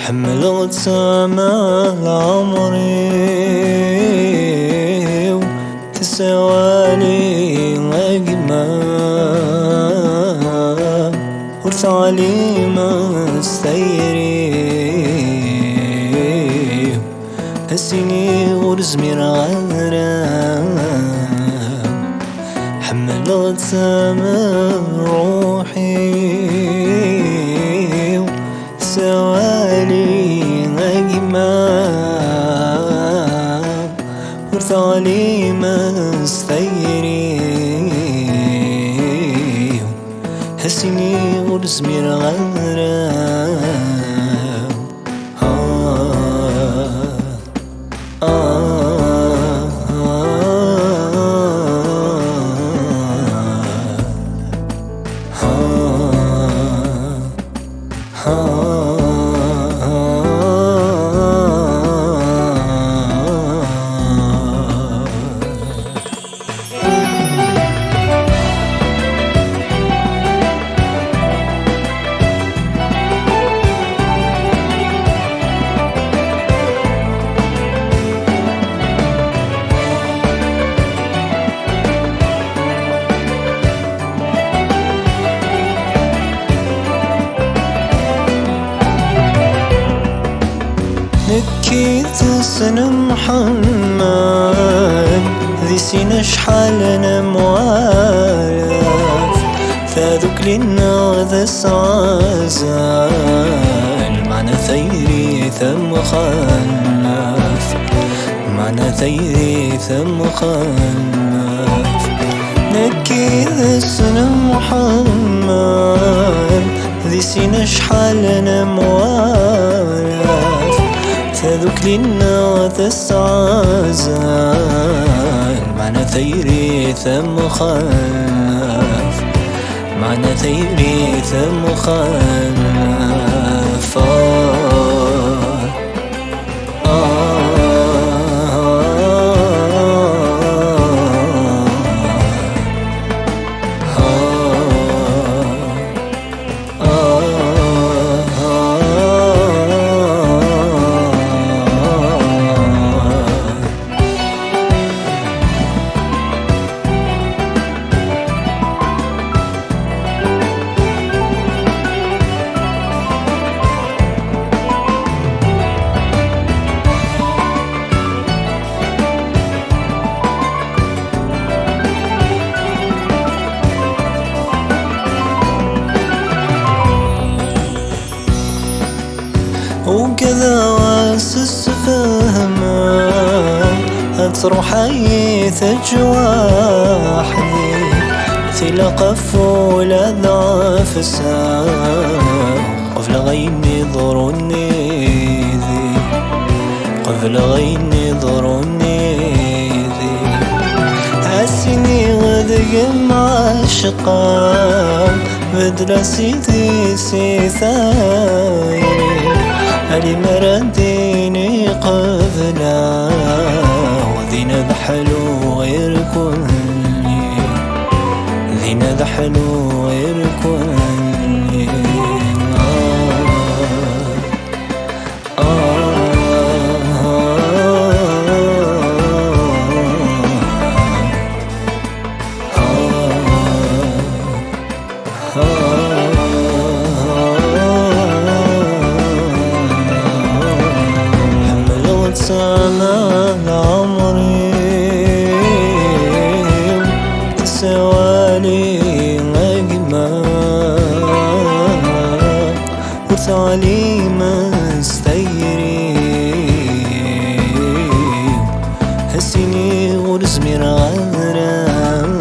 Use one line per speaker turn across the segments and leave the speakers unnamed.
حملت آمال عمري وتسوالي الأقمام ورثالي مستيري هسيني ورزمي الغرام حملت آمال روحي وتسوالي الأقمام ورثالي مستيري هسيني ورزمي الغرام نكيت سنة محمد ذي سنة شحال انا موالف فذوك لنا ذا السعازال معنى ثيري ثم خلف معنى ثيري ثم خلف نكيت سنة محمد ذي سنة شحال انا موالف فذوك لنا السعازال معنى ثيري ثم خلف معنى ثيري ثم خلف وكذا واسس فهمه تروح حيث جواحدي تلقف ولا ضعف سام قفل غيني ضروني ذي قفل غيني ضروني ذي هسيني غذق معشقان بدل سيدي سيثايري علي مرديني قبلا وذينا بحلو غير كلي ذينا بحلو غير كلي آمال عمري وتسوالي الأقمام ورثالي مستيري هسيني ورزمي الغرام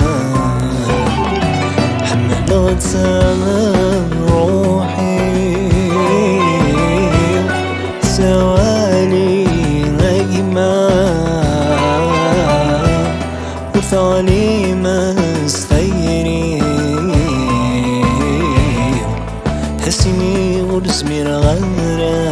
حملت آمال روحي وتسوالي ورثالي مستيري هسيني ورزمي الغرام